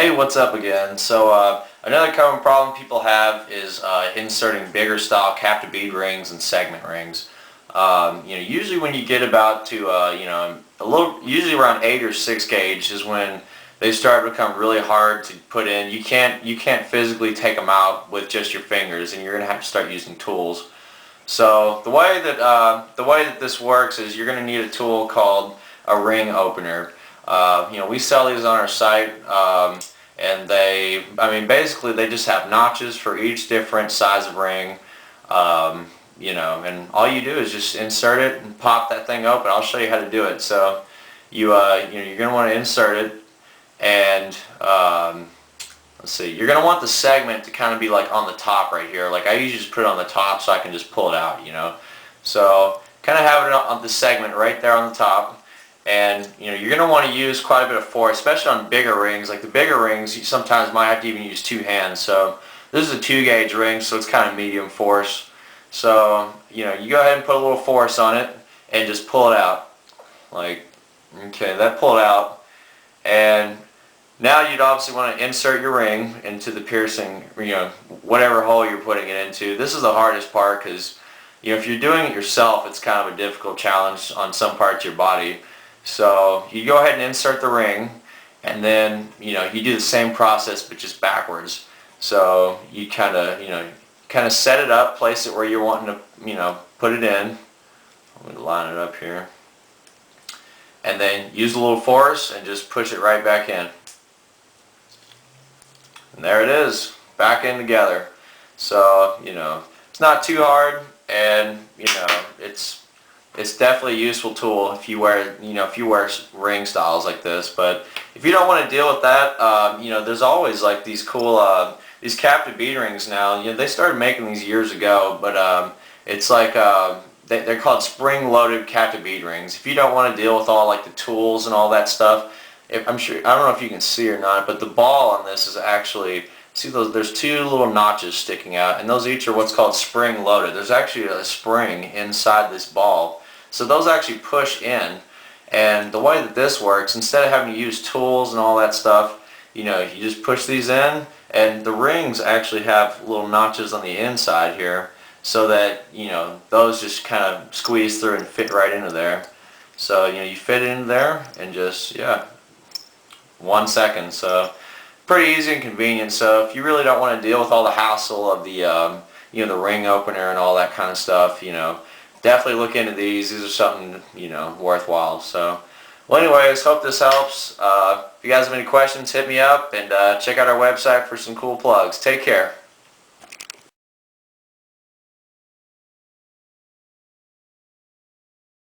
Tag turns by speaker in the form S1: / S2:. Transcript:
S1: Hey, what's up again? Another common problem people have is inserting bigger style captive bead rings and segment rings. Usually when you get about to usually around 8 or 6 gauge is when they start to become really hard to put in. You can't physically take them out with just your fingers, and you're gonna have to start using tools. So the way that this works is you're gonna need a tool called a ring opener. We sell these on our site, and basically they just have notches for each different size of ring. And all you do is just insert it and pop that thing open. I'll show you how to do it. So you're gonna want to insert it, and let's see, you're gonna want the segment to kind of be like on the top right here. Like I usually just put it on the top so I can just pull it out. So kind of have it on the segment right there on the top. And you're going to want to use quite a bit of force, especially on bigger rings. Like the bigger rings, you sometimes might have to even use 2 hands. So this is a 2 gauge ring, so it's kind of medium force. So you go ahead and put a little force on it and just pull it out. Like, okay, that pulled out. And now you'd obviously want to insert your ring into the piercing, whatever hole you're putting it into. This is the hardest part because if you're doing it yourself, it's kind of a difficult challenge on some parts of your body. So you go ahead and insert the ring, and then you do the same process but just backwards. So you kind of set it up, place it where you're wanting to put it in. Let me line it up here, and then use a little force and just push it right back in. And there it is, back in together. So it's not too hard, and it's definitely a useful tool if you wear ring styles like this. But if you don't want to deal with that, there's always like these cool these captive bead rings now. They started making these years ago, but it's like they're called spring-loaded captive bead rings. If you don't want to deal with all like the tools and all that stuff, I don't know if you can see or not, but the ball on this is actually, see those, there's 2 little notches sticking out, and those each are what's called spring-loaded. There's actually a spring inside this ball. So those actually push in, and the way that this works, instead of having to use tools and all that stuff, you just push these in, and the rings actually have little notches on the inside here, so that those just kind of squeeze through and fit right into there. So you fit it in there in just 1 second. So pretty easy and convenient. So if you really don't want to deal with all the hassle of the the ring opener and all that kind of stuff, definitely look into these. These are something worthwhile. So, well, anyways, hope this helps. If you guys have any questions, hit me up, and check out our website for some cool plugs. Take care.